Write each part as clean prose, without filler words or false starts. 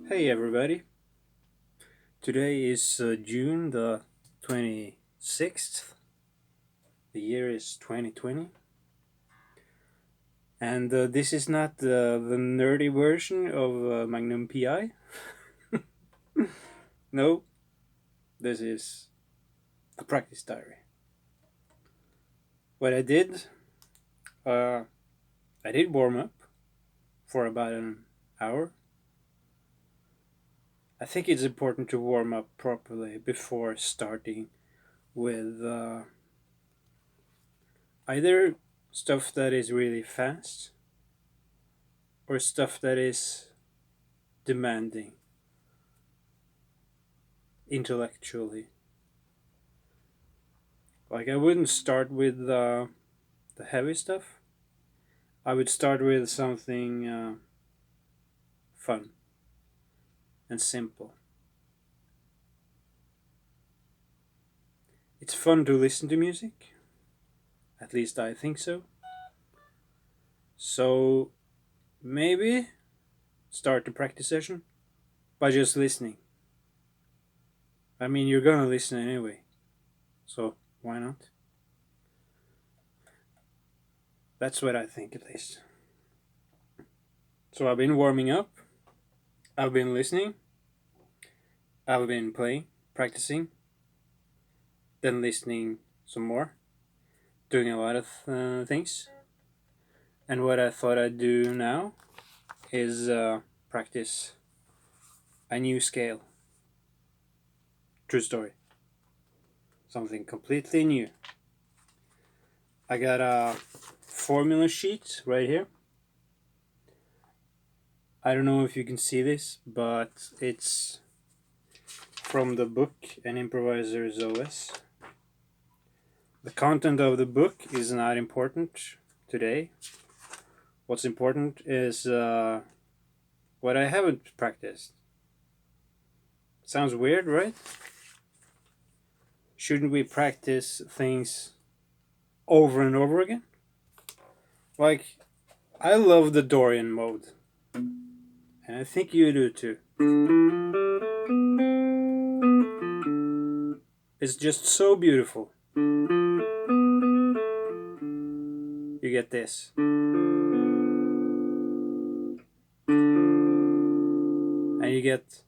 Hey everybody, today is June the 26th, the year is 2020, and this is not the nerdy version of Magnum PI. No, this is the practice diary. What uh, I did warm up for about an hour. I think it's important to warm up properly before starting with either stuff that is really fast or stuff that is demanding intellectually. Like, I wouldn't start with the heavy stuff. I would start with something fun and simple. It's fun to listen to music. At least I think so. So maybe start the practice session by just listening. I mean, you're gonna listen anyway. So why not? That's what I think, at least. So I've been warming up. I've been listening. I've been playing, practicing, then listening some more, doing a lot of things. And what I thought I'd do now is practice a new scale. True story. Something completely new. I got a formula sheet right here. I don't know if you can see this, but it's from the book An Improviser's OS. The content of the book is not important today. What's important is what I haven't practiced. Sounds weird, right? Shouldn't we practice things over and over again? Like, I love the Dorian mode, and I think you do too. It's just so beautiful. You get this. And you get.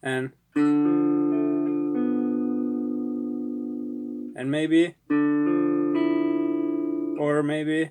And. And maybe. Or maybe.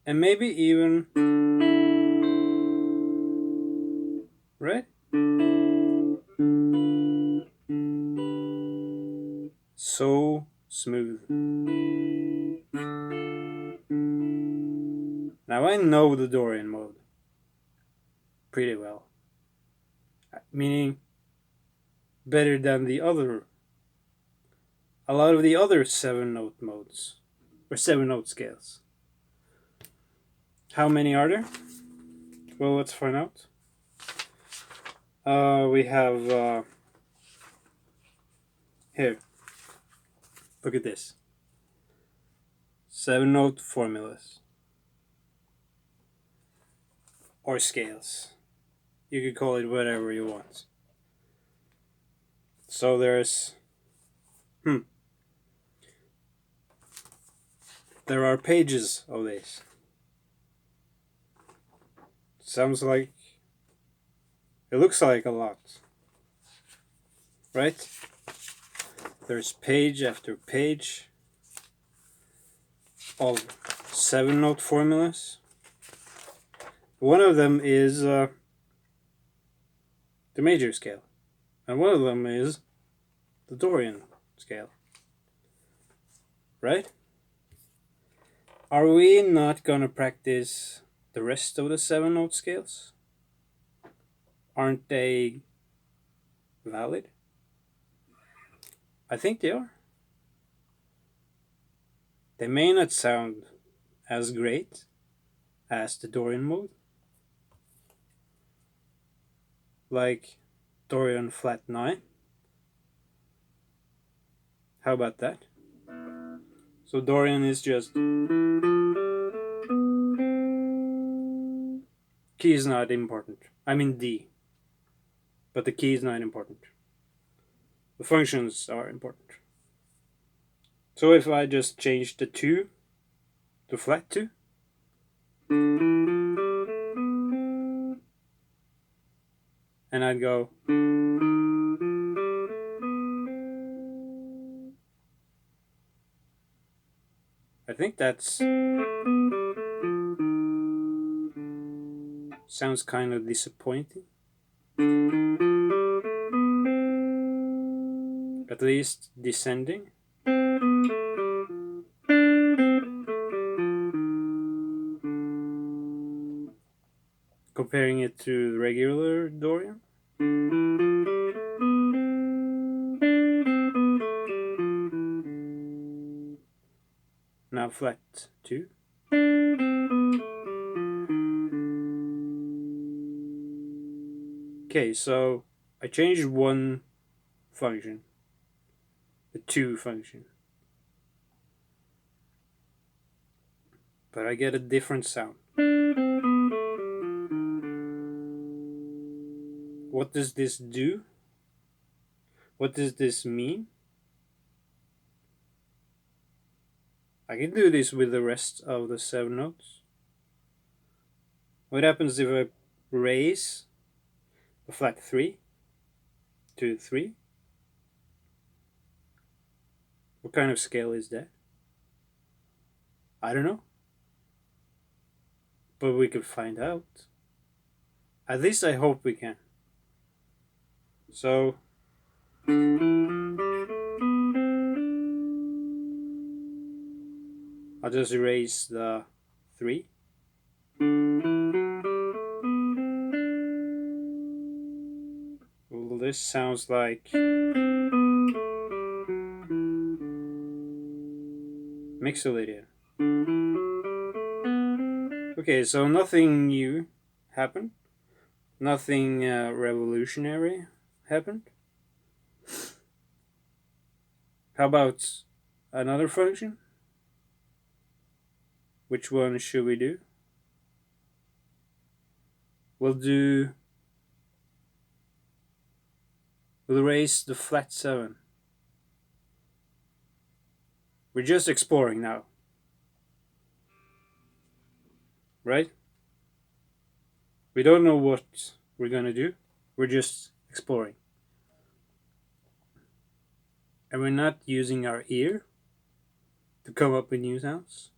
And maybe even. Right? So smooth. Now I know the Dorian mode pretty well. Meaning better than a lot of the other 7-note modes. Or 7-note scales. How many are there? Well, let's find out. We have here. Look at this. 7-note formulas or scales. You could call it whatever you want. So there's there are pages of this. Sounds like it looks like a lot. Right? There's page after page of 7-note formulas. One of them is the major scale, and one of them is the Dorian scale. Right? Are we not gonna practice the rest of the 7-note scales? Aren't they valid? I think they are. They may not sound as great as the Dorian mode, like Dorian flat 9. How about that? So Dorian is just... Key is not important. I mean D. But the key is not important. The functions are important. So if I just change the 2 to flat 2, and I'd go... I think that's... sounds kind of disappointing. At least descending. Comparing it to the regular Dorian. Now flat 2. Okay, so I changed one function, the 2 function, but I get a different sound. What does this do? What does this mean? I can do this with the rest of the 7 notes. What happens if I raise a flat 3 to 3? What kind of scale is that? I don't know. But we could find out. At least I hope we can. So I'll just erase the 3. Well, this sounds like Mixolydian. Okay, so nothing new happened. Nothing revolutionary happened. How about another function? Which one should we do? We'll erase the flat 7. We're just exploring now. Right? We don't know what we're gonna do. We're just exploring. And we're not using our ear to come up with new sounds,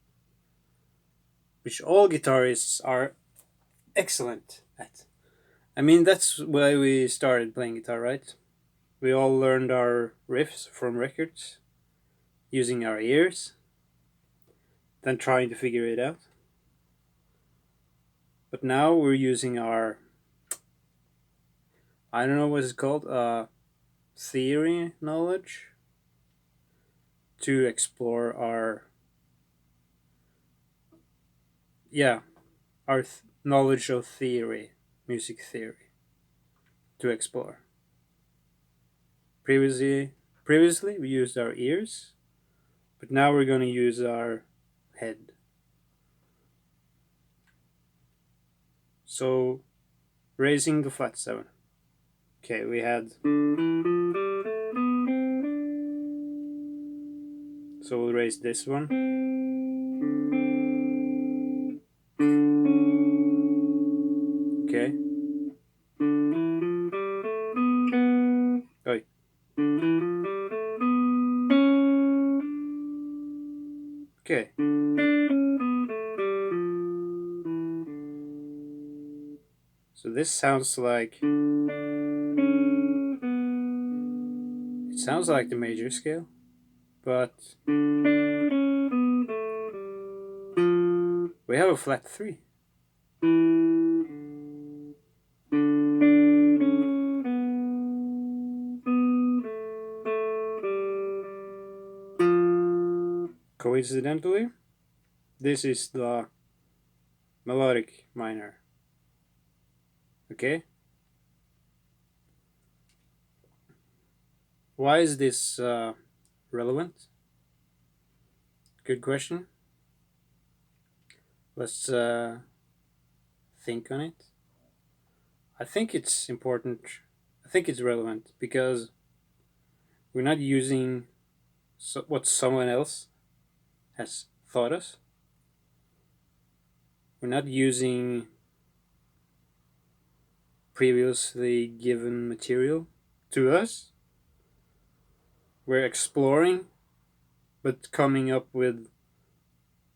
which all guitarists are excellent at. I mean, that's why we started playing guitar, right? We all learned our riffs from records, using our ears, then trying to figure it out. But now we're using our, I don't know what it's called, theory knowledge to explore our, our knowledge of theory, music theory, to explore. Previously we used our ears, but now we're going to use our head. So, raising the flat 7. Okay, we had... So we'll raise this one. Okay. Oi. Okay. So this sounds like... It sounds like the major scale, but we have a flat 3. Coincidentally, this is the melodic minor. Okay? Why is this relevant? Good question. Let's think on it. I think it's important. I think it's relevant because we're not using what someone else has taught us. We're not using previously given material to us. We're exploring, but coming up with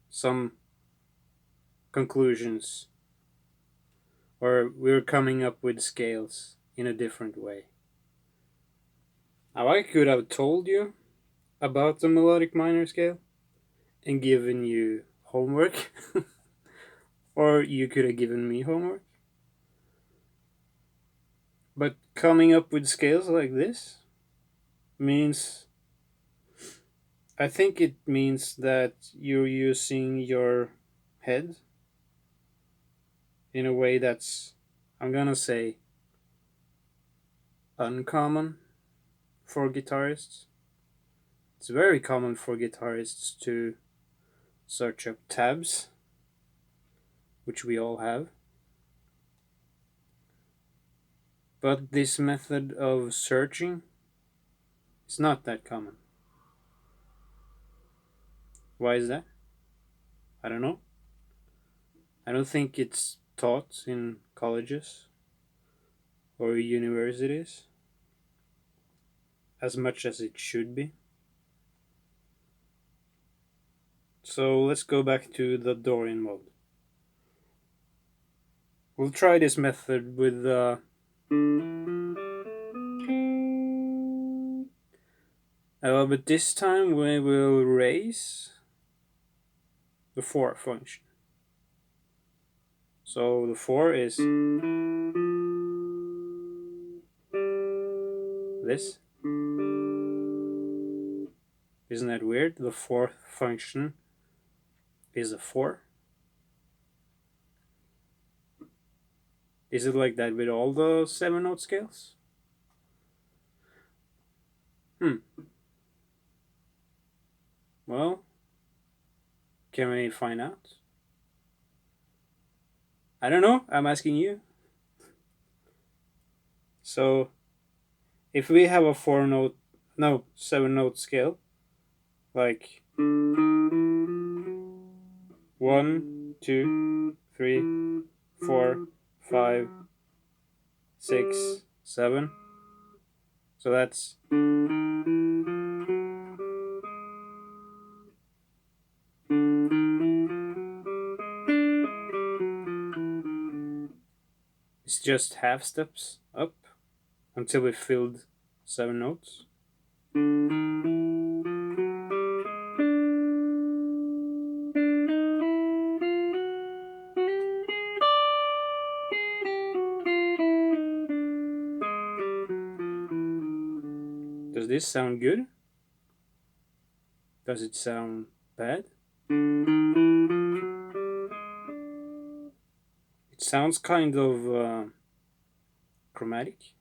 some conclusions, or we're coming up with scales in a different way. Now, I could have told you about the melodic minor scale and given you homework, or you could have given me homework. But coming up with scales like this means, I think it means that you're using your head in a way that's, I'm gonna say, uncommon for guitarists. It's very common for guitarists to search up tabs, which we all have. But this method of searching is not that common. Why is that? I don't know. I don't think it's taught in colleges or universities as much as it should be. So let's go back to the Dorian mode. We'll try this method with but this time we will raise the 4 function. So the 4 is this. Isn't that weird? The 4th function is a 4. Is it like that with all the 7-note scales? Well, can we find out? I don't know. I'm asking you. So, if we have a 7-note scale, like 1, 2, 3, 4, 5, 6, 7. So that's it's just half steps up until we filled 7 notes. Does this sound good? Does it sound bad? It sounds kind of chromatic.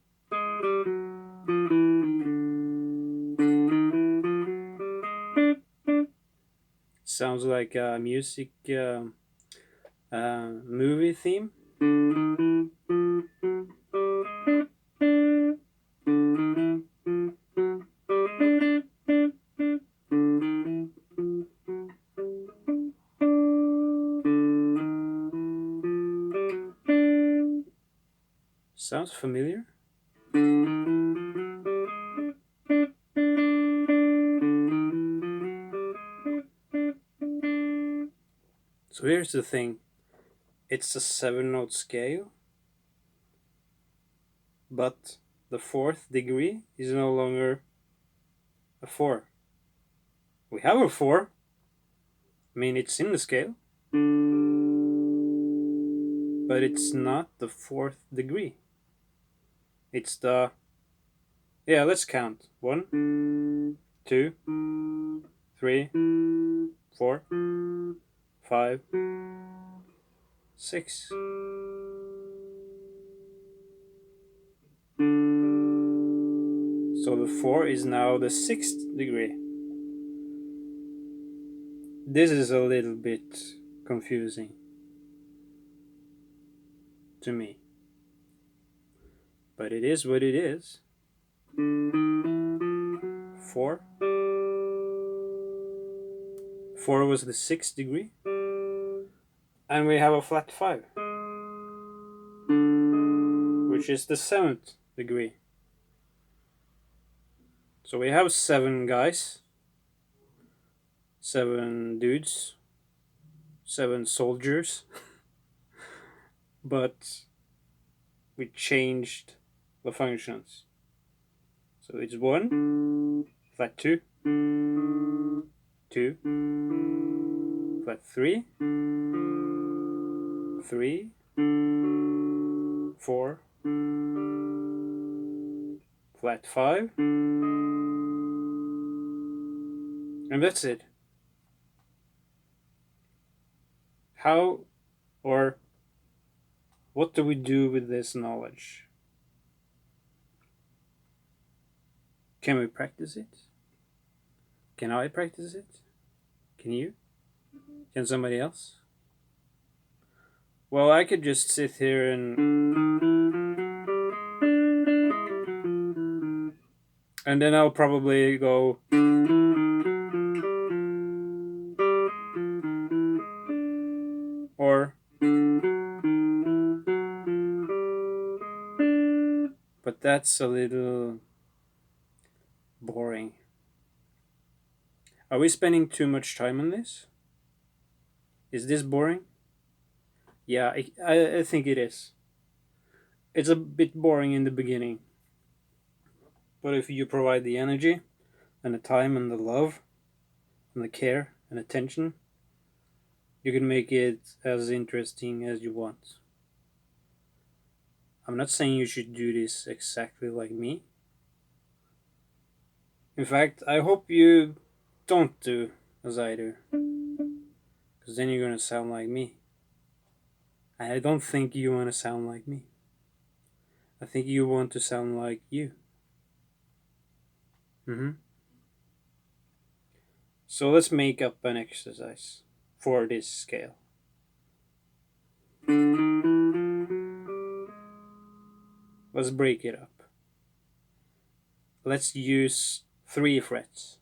Sounds like a music movie theme. Sounds familiar. So here's the thing. It's a 7-note scale, but the 4th degree is no longer a 4. We have a 4. I mean, it's in the scale, but it's not the 4th degree. It's the... Yeah, let's count. 1, 2, 3, 4, 5, 6. So the 4 is now the 6th degree. This is a little bit confusing to me, but it is what it is. 4. 4 was the 6th degree, and we have a flat 5, which is the 7th degree. So we have 7 guys, 7 dudes, 7 soldiers, but we changed the functions. So it's 1, flat 2, 2, flat 3, 3, 4, flat 5, and that's it. How or what do we do with this knowledge? Can we practice it? Can I practice it? Can you? Can somebody else? Well, I could just sit here and then I'll probably go or but that's a little boring. Are we spending too much time on this? Is this boring? Yeah, I think it is. It's a bit boring in the beginning. But if you provide the energy and the time and the love and the care and attention, you can make it as interesting as you want. I'm not saying you should do this exactly like me. In fact, I hope you don't do as I do. Because then you're gonna sound like me. I don't think you want to sound like me. I think you want to sound like you. So let's make up an exercise for this scale. Let's break it up. Let's use 3 frets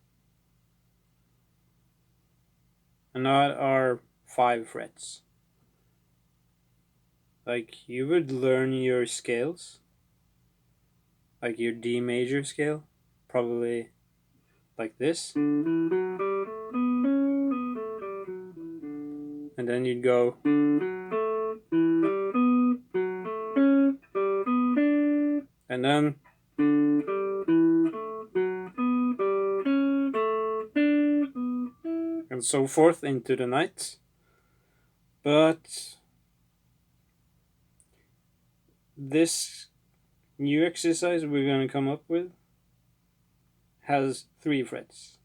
and not our 5 frets. Like you would learn your scales, like your D major scale, probably like this. And then you'd go and then and so forth into the night. But this new exercise we're going to come up with has 3 frets.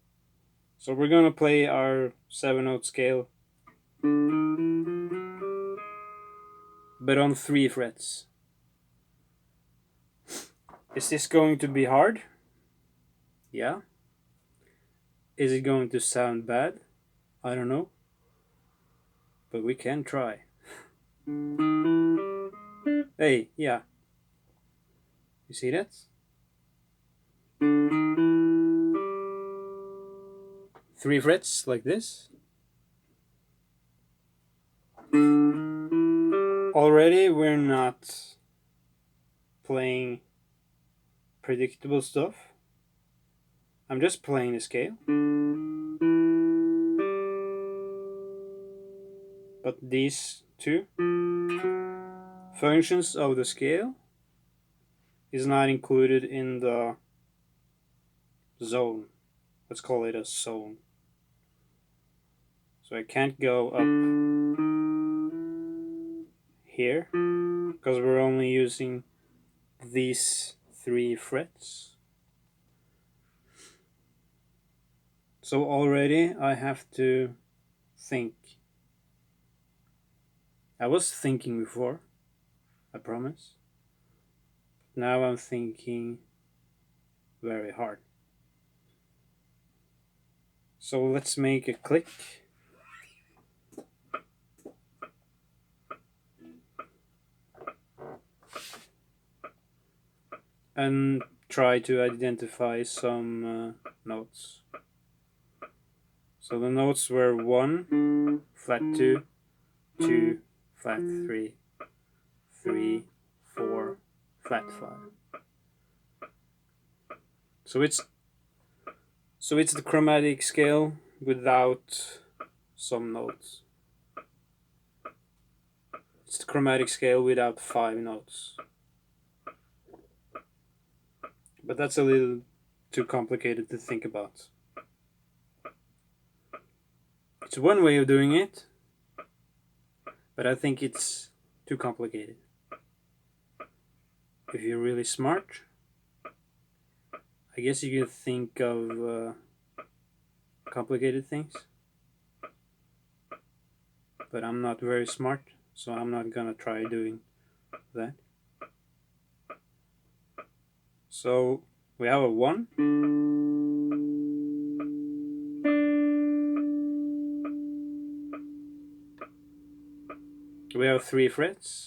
So we're going to play our 7-note scale, but on 3 frets. Is this going to be hard? Yeah. Is it going to sound bad? I don't know. But we can try. Hey, yeah. You see that? 3 frets like this. Already we're not playing predictable stuff. I'm just playing the scale. But these 2 functions of the scale is not included in the zone. Let's call it a zone. So I can't go up here because we're only using these 3 frets. So already I have to think. I was thinking before, I promise. Now I'm thinking very hard. So let's make a click and try to identify some notes. So the notes were 1, flat 2, 2, flat 3, 3, 4, flat 5. So it's the chromatic scale without some notes. It's the chromatic scale without 5 notes. But that's a little too complicated to think about. It's one way of doing it, but I think it's too complicated. If you're really smart, I guess you can think of complicated things. But I'm not very smart, so I'm not gonna try doing that. So we have a 1. We have 3 frets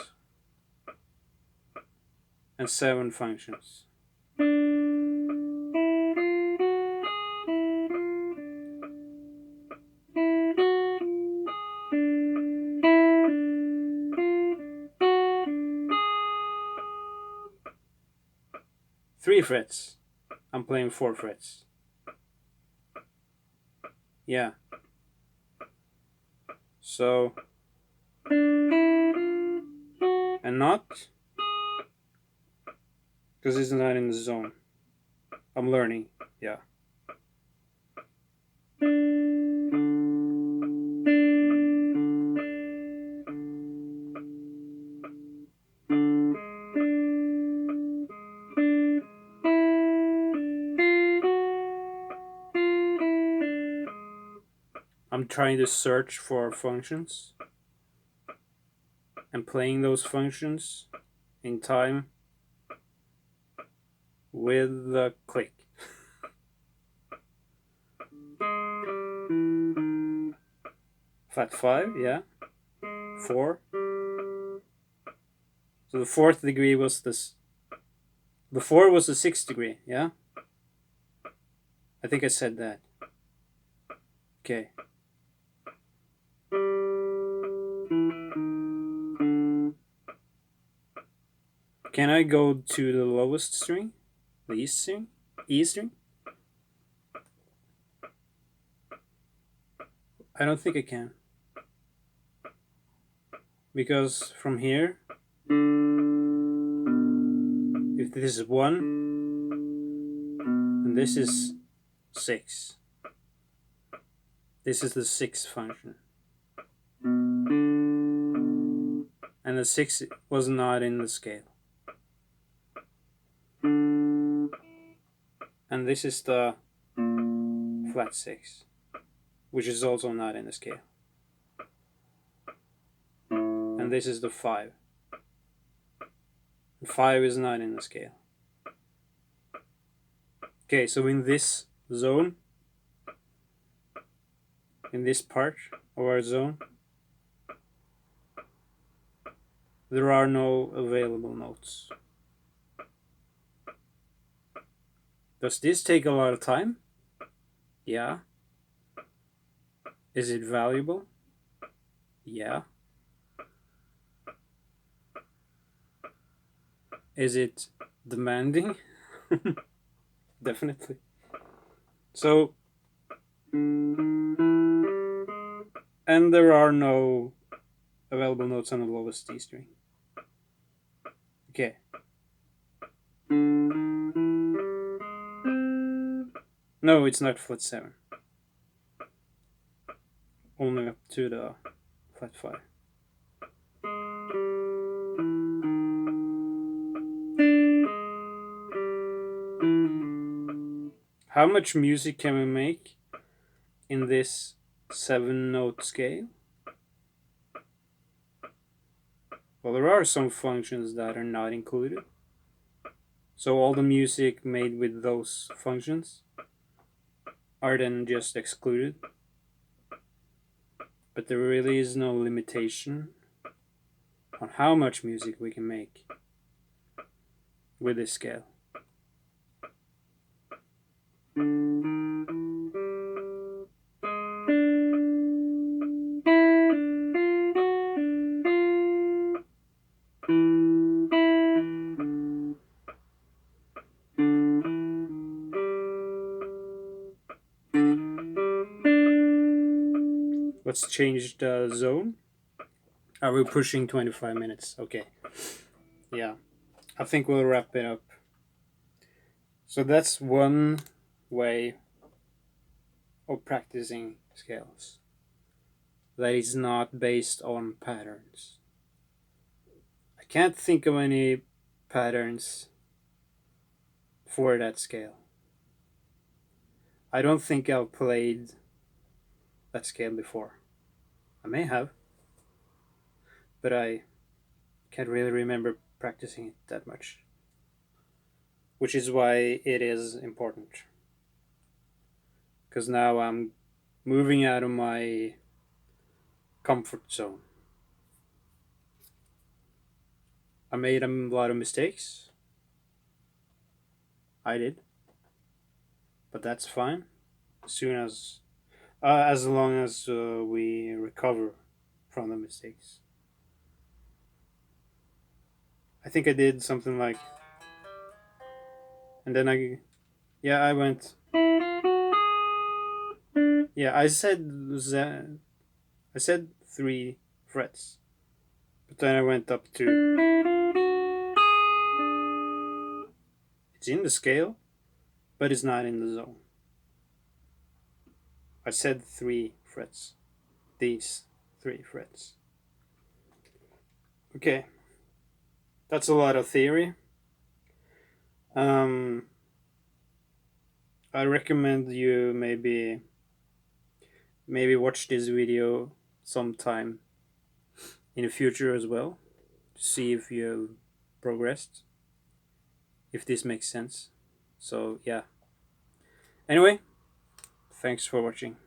and 7 functions. Three frets. I'm playing 4 frets. Yeah. So, and not, because it's not in the zone. I'm learning. Yeah. I'm trying to search for functions and playing those functions in time with the click. Flat 5, yeah. 4. So the 4th degree was this. The 4 was the 6th degree, yeah? I think I said that. Okay. Can I go to the lowest string? The E string? E string? I don't think I can. Because from here, if this is 1, and this is 6. This is the 6th function. And the 6 was not in the scale. And this is the flat 6, which is also not in the scale. And this is the 5. 5 is not in the scale. Okay, so in this zone, in this part of our zone, there are no available notes. Does this take a lot of time? Yeah. Is it valuable? Yeah. Is it demanding? Definitely. So, and there are no available notes on the lowest D string. Okay. No, it's not flat 7. Only up to the flat 5. How much music can we make in this 7-note scale? Well, there are some functions that are not included. So all the music made with those functions are then just excluded. But there really is no limitation on how much music we can make with this scale. Let's change the zone. Are we pushing 25 minutes? Okay. Yeah. I think we'll wrap it up. So that's one way of practicing scales that is not based on patterns. I can't think of any patterns for that scale. I don't think I've played that scale before. I may have, but I can't really remember practicing it that much. Which is why it is important. Because now I'm moving out of my comfort zone. I made a lot of mistakes. I did. But that's fine. As long as we recover from the mistakes. I think I did something like, and then I went. Yeah, I said 3 frets, but then I went up to. It's in the scale, but it's not in the zone. I said 3 frets. These 3 frets. Okay, that's a lot of theory. I recommend you maybe watch this video sometime in the future as well to see if you have progressed, if this makes sense. So yeah. Anyway, thanks for watching.